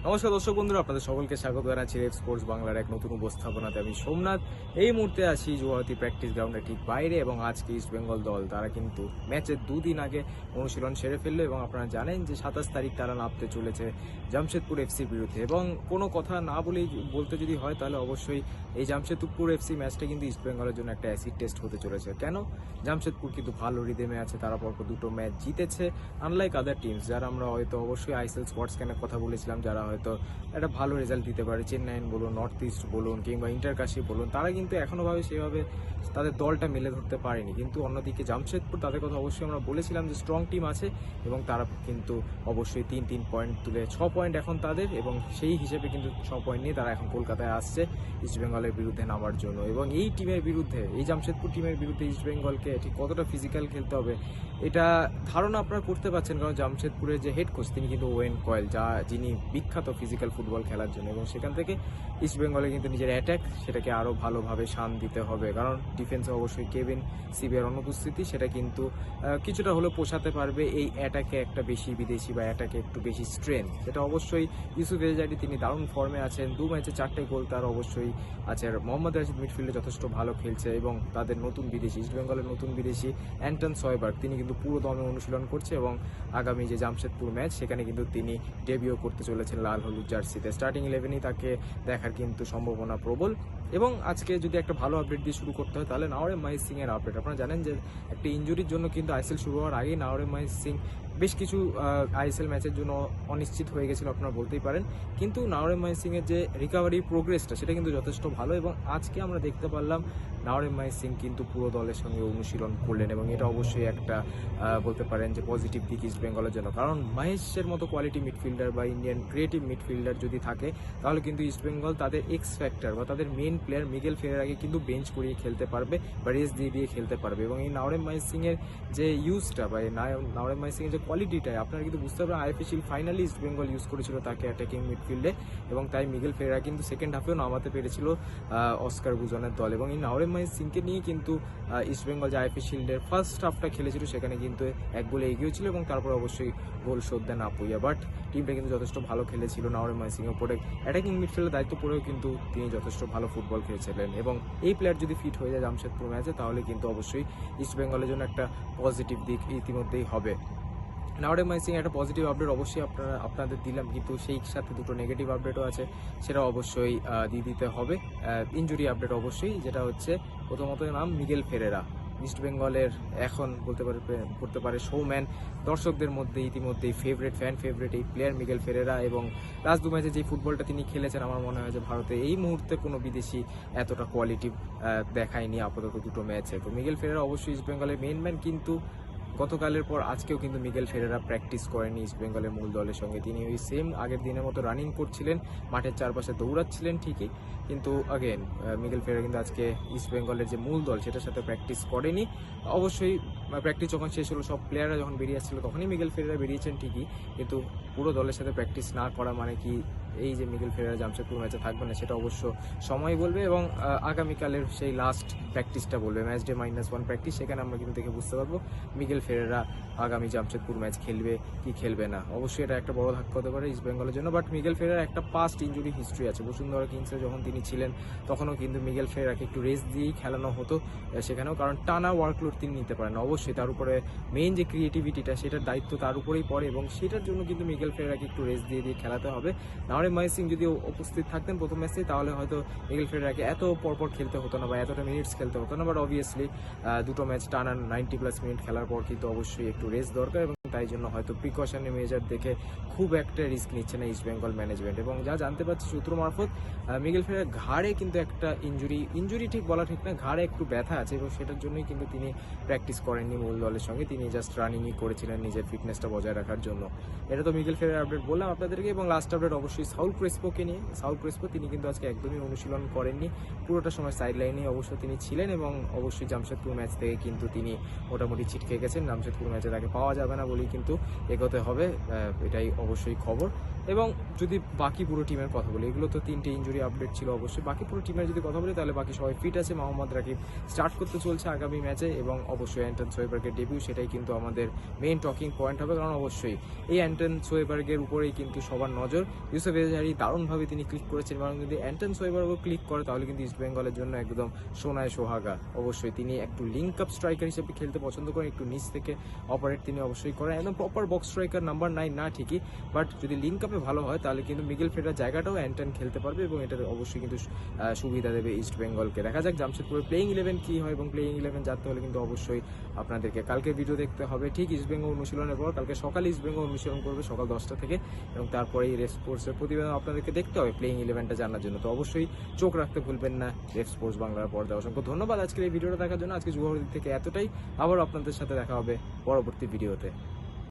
নমস্কার দর্শক বন্ধুরা, আপনাদের সকলকে স্বাগত জানাচ্ছি রেড স্পোর্টস বাংলার এক নতুন উপস্থাপনাতে। আমি সোমনাথ। এই মুহূর্তে আছি যুবতী প্র্যাকটিস গ্রাউন্ডের ঠিক বাইরে এবং আজকে ইস্ট বেঙ্গল দল তারা কিন্তু ম্যাচের দুদিন আগে অনুশীলন সেরে ফেললো এবং আপনারা জানেন যে 27 তারিখ তারা নামতে চলেছে জামশেদপুর এফসির বিরুদ্ধে। এবং কোনো কথা না বলেই বলতে যদি হয় তাহলে অবশ্যই এই জামশেদপুর এফসি ম্যাচটা কিন্তু ইস্ট বেঙ্গলের জন্য একটা অ্যাসিড টেস্ট হতে চলেছে। কেন? জামশেদপুর কিন্তু ভালো রিদেমে আছে, তারা পরপর দুটো ম্যাচ জিতেছে, আনলাইক আদার টিমস যারা আমরা হয়তো অবশ্যই আইএসএল স্পোর্টস ক্যানের কথা বলেছিলাম, যারা হয়তো একটা ভালো রেজাল্ট দিতে পারে, চেন্নাইন বলুন, নর্থ ইস্ট বলুন কিংবা ইন্টারকাশি বলুন, তারা কিন্তু এখনোভাবে সেভাবে তাদের দলটা মেলে ধরতে পারেনি। কিন্তু অন্যদিকে জামশেদপুর, তাদের কথা অবশ্যই আমরা বলেছিলাম যে স্ট্রং টিম আছে এবং তারা কিন্তু অবশ্যই তিন পয়েন্ট তুলে 6 পয়েন্ট এখন তাদের, এবং সেই হিসেবে কিন্তু 6 পয়েন্ট নিয়ে তারা এখন কলকাতায় আসছে ইস্ট বেঙ্গলের বিরুদ্ধে নামার জন্য। এবং এই টিমের বিরুদ্ধে, এই জামশেদপুর টিমের বিরুদ্ধে ইস্ট বেঙ্গলকে ঠিক কতটা ফিজিক্যাল খেলতে হবে এটা ধারণা আপনারা করতে পারছেন, কারণ জামশেদপুরের যে হেড কোচ তিনি কিন্তু ওয়েন কয়েল, যিনি বিখ্যাত ফিজিক্যাল ফুটবল খেলার জন্য। এবং সেখান থেকে ইস্ট বেঙ্গলে কিন্তু নিজের অ্যাটাক সেটাকে আরও ভালোভাবে শান দিতে হবে, কারণ ডিফেন্সে অবশ্যই কেভিন সিবিআর অনুপস্থিতি সেটা কিন্তু কিছুটা হলেও পোষাতে পারবে এই অ্যাটাকে একটা বেশি বিদেশি বা অ্যাটাকে একটু বেশি স্ট্রেংথ। সেটা অবশ্যই ইউসুফ এজারি, তিনি দারুণ ফর্মে আছেন, 2 ম্যাচে 4টে গোল তার অবশ্যই আছে। আর মোহাম্মদ রাশিদ মিডফিল্ডে যথেষ্ট ভালো খেলছে এবং তাদের নতুন বিদেশি, ইস্ট বেঙ্গলের নতুন বিদেশি অ্যান্টন সয়বার্গ, তিনি কিন্তু পুরো দমে অনুশীলন করছে এবং আগামী যে জামশেদপুর ম্যাচ সেখানে কিন্তু তিনি ডেবিউ করতে চলেছেন লাল হলুদ জার্সিতে। স্টার্টিং 11এই তাকে দেখার কিন্তু সম্ভাবনা প্রবল। এবং আজকে যদি একটা ভালো আপডেট দিয়ে শুরু করতে হয় তাহলে নাওরেম মাহিত সিং এর আপডেট। আপনারা জানেন যে একটা ইনজুরির জন্য কিন্তু আইএসএল শুরু হওয়ার আগেই নাওরেম মাহিত সিং বেশ কিছু আইএসএল ম্যাচের জন্য অনিশ্চিত হয়ে গেছিল, আপনারা বলতেই পারেন। কিন্তু নাওরেম মাহিত সিং এর যে রিকভারি প্রোগ্রেসটা সেটা কিন্তু যথেষ্ট ভালো, এবং আজকে আমরা দেখতে পারলাম নাওরেম মাহিত সিং কিন্তু পুরো দলের সঙ্গে অনুশীলন করলেন, এবং এটা অবশ্যই একটা বলতে পারেন যে পজিটিভ দিক ইস্ট বেঙ্গলের জন্য। কারণ মহেশের মতো কোয়ালিটি মিডফিল্ডার বা ইন্ডিয়ান ক্রিয়েটিভ মিডফিল্ডার যদি থাকে তাহলে কিন্তু ইস্ট বেঙ্গল তাদের এক্স ফ্যাক্টর বা তাদের মেন প্লেয়ার মিগেল ফেরেরাকে কিন্তু বেঞ্চ করিয়ে খেলতে পারবে বা রেস দিয়ে খেলতে পারবে। এবং এই নাওরেম মাহিত সিং এর যে ইউজটা বা নাওরেম মাহিত সিং এর যে কোয়ালিটিটা আপনারা কিন্তু বুঝতে পারবেন। IFA finally east Bengal use করেছিল তাকে অ্যাটাকিং মিডফিল্ডে, এবং তাই মিগেল ফেরেরা কিন্তু সেকেন্ড হাফেও নামাতে পেরেছিল অস্কার গুজনের দল। এবং এই নাওরেম মাহিত সিংকে নিয়ে কিন্তু ইস্ট বেঙ্গল যে আইএফএ শিল্ডের ফার্স্ট হাফটা খেলেছিল সেখানে কিন্তু 1 গোলে এগিয়েছিল, এবং তারপর অবশ্যই গোল শোধ দেন আপুইয়া। বাট টিমটা কিন্তু যথেষ্ট ভালো খেলেছিল। নাওরেম মাহিত সিং এর উপরে অ্যাটাকিং মিডফিল্ডের দায়িত্ব পড়েও কিন্তু তিনি যথেষ্ট ভালো ফুটবল খেলেছিলেন। এবং এই প্লেয়ার যদি ফিট হয়ে যায় জামশেদপুর ম্যাচে তাহলে কিন্তু অবশ্যই ইস্ট বেঙ্গলের জন্য একটা পজিটিভ দিক ইতিমধ্যেই হবে। নাওরেম মাহিত সিং একটা পজিটিভ আপডেট অবশ্যই আপনাদের দিলাম, কিন্তু সেই সাথে দুটো নেগেটিভ আপডেটও আছে, সেটা অবশ্যই দিয়ে দিতে হবে। ইনজুরি আপডেট অবশ্যই, যেটা হচ্ছে প্রথমত নাম মিগেল ফেরেরা, ইস্ট বেঙ্গলের এখন বলতে পারে শোম্যান, দর্শকদের মধ্যে ইতিমধ্যেই ফ্যান ফেভারিট এই প্লেয়ার মিগেল ফেরেরা। এবং লাস্ট 2 ম্যাচে যে ফুটবলটা তিনি খেলেছেন আমার মনে হয় যে ভারতে এই মুহূর্তে কোনো বিদেশি এতটা কোয়ালিটি দেখায়নি আপাতত দুটো ম্যাচে। তো মিগেল ফেরেরা অবশ্যই ইস্ট বেঙ্গলের মেইন ম্যান, কিন্তু গতকালের পর আজকেও কিন্তু মিগেল ফেরেরা প্র্যাকটিস করেনি ইস্ট বেঙ্গলের মূল দলের সঙ্গে। তিনি ওই সেম আগের দিনের মতো রানিং করছিলেন, মাঠের চারপাশে দৌড়াচ্ছিলেন ঠিকই, কিন্তু আগেন মিগেল ফেরেরা কিন্তু আজকে ইস্ট বেঙ্গলের যে মূল দল সেটার সাথে প্র্যাকটিস করেনি। অবশ্যই প্র্যাকটিস যখন শেষ হলো, সব প্লেয়াররা যখন বেরিয়ে আসছিল তখনই মিগেল ফেরেরা বেরিয়েছেন ঠিকই, কিন্তু পুরো দলের সাথে প্র্যাকটিস না করা মানে কি এই যে মিগেল ফেরেরা জামশেদপুর ম্যাচে থাকবে না সেটা অবশ্য সময় বলবে। এবং আগামীকালের সেই লাস্ট প্র্যাকটিসটা বলবে, ম্যাচ ডে -1 প্র্যাকটিস, সেখানে আমরা কিন্তু দেখে বুঝতে পারবো মিগেল ফেরেরা আগামী জামশেদপুর ম্যাচ খেলবে কি খেলবে না। অবশ্যই এটা একটা বড় ধাক্কা হতে পারে ইস্ট বেঙ্গলের জন্য। বাট মিগেল ফেরেরার একটা পাস্ট ইনজুরি হিস্ট্রি আছে। বসুন্ধরা কিংসে যখন তিনি ছিলেন তখনও কিন্তু মিগেল ফেরেরাকে একটু রেস্ট দিয়েই খেলানো হতো সেখানেও, কারণ টানা ওয়ার্কলোড তিনি নিতে পারেন। অবশ্যই তার উপরে মেইন যে ক্রিয়েটিভিটিটা সেটার দায়িত্ব তার উপরেই পড়ে, এবং সেটার জন্য কিন্তু মিগেল ফেরেরাকে একটু রেস্ট দিয়ে খেলাতে হবে। নাওরেম মাহিত সিং যদি উপস্থিত থাকতেন প্রথম ম্যাচেই তাহলে হয়তো মিগেল ফেরেরাকে এত পরপর খেলতে হতো না বা এতটা মিনিটস খেলতে হতো না। বাট অবভিয়াসলি দুটো ম্যাচ টানা 90+ মিনিট খেলার পর কিন্তু অবশ্যই একটু রেস্ট দরকার, এবং তাই জন্য হয়তো প্রিকশনারি মেজার দেখে খুব একটা রিস্ক নিচ্ছে না ইস্ট বেঙ্গল ম্যানেজমেন্ট। এবং যা জানতে পারছি সূত্র মারফত, মিগেল ফেরেরার ঘাড়ে কিন্তু একটা ইনজুরি ঠিক বলা ঠিক না, ঘাড়ে একটু ব্যথা আছে, এবং সেটার জন্যই কিন্তু তিনি প্র্যাকটিস করেননি মূল দলের সঙ্গে, তিনি জাস্ট রানিংই করেছিলেন নিজের ফিটনেসটা বজায় রাখার জন্য। এটা তো মিগেল ফেরেরার আপডেট বললাম আপনাদেরকে। এবং লাস্ট আপডেট অবশ্যই সাউল ক্রেসপোকে নিয়ে। সাউল ক্রেসপো তিনি কিন্তু আজকে একদমই অনুশীলন করেননি, পুরোটা সময় সাইড লাইনেই অবশ্য তিনি ছিলেন, এবং অবশ্যই জামশেদপুর ম্যাচ থেকে কিন্তু তিনি মোটামুটি ছিটকে গেছেন। জামশেদপুর ম্যাচে তাকে পাওয়া যাবে না বলেই কিন্তু এগোতে হবে, এটাই অবশ্যই খবর। এবং যদি বাকি পুরো টিমের কথা বলি, এগুলো তো 3টে ইনজুরি আপডেট ছিল অবশ্যই। বাকি পুরো টিমের যদি কথা বলি তাহলে বাকি সবাই ফিট আছে। মোহাম্মদ রাকিব স্টার্ট করতে চলছে আগামী ম্যাচে এবং অবশ্যই অ্যান্টন সোয়েবার্গের ডেবিউ, সেটাই কিন্তু আমাদের মেইন টকিং পয়েন্ট হবে, কারণ অবশ্যই এই অ্যান্টন সোয়েবার্গের উপরেই কিন্তু সবার নজর। ইউসুফ এজাহারি দারুণভাবে তিনি ক্লিক করেছেন এবং যদি অ্যান্টন সোয়েবার্গও ক্লিক করে তাহলে কিন্তু ইস্ট বেঙ্গলের জন্য একদম সোনায় সোহাগা। অবশ্যই তিনি একটু লিঙ্ক আপ স্ট্রাইকার হিসেবে খেলতে পছন্দ করেন, একটু নিচ থেকে অপারেট তিনি অবশ্যই করেন, একদম প্রপার বক্স স্ট্রাইকার নাম্বার 9 না ঠিকই, বাট যদি লিঙ্ক আপে ভালো হয় তাহলে কিন্তু মিগেল ফেডার জায়গাটাও অ্যান্টন খেলতে পারবে এবং এটা অবশ্যই কিন্তু সুবিধা দেবে ইস্ট বেঙ্গলকে। দেখা যাক জামশেদপুরের প্লেইং 11 কি হয় এবং প্লেইং 11 জানতে হলে কিন্তু অবশ্যই আপনাদেরকে কালকে ভিডিও দেখতে হবে ঠিক ইস্ট বেঙ্গল অনুশীলনের পর। কালকে সকালে ইস্ট বেঙ্গল অনুশীলন করবে সকাল 10টা থেকে এবং তারপরে এই রেফ স্পোর্টসের প্রতিবেদন আপনাদেরকে দেখতে হবে প্লেইং 11টা জানার জন্য। তো অবশ্যই চোখ রাখতে ভুলবেন না রেফ স্পোর্টস বাংলার পর্দায়। অসংখ্য ধন্যবাদ আজকের এই ভিডিওটা দেখার জন্য। আজকে যুবভারতী থেকে এতটাই, আবার আপনাদের সাথে দেখা হবে পরবর্তী ভিডিওতে।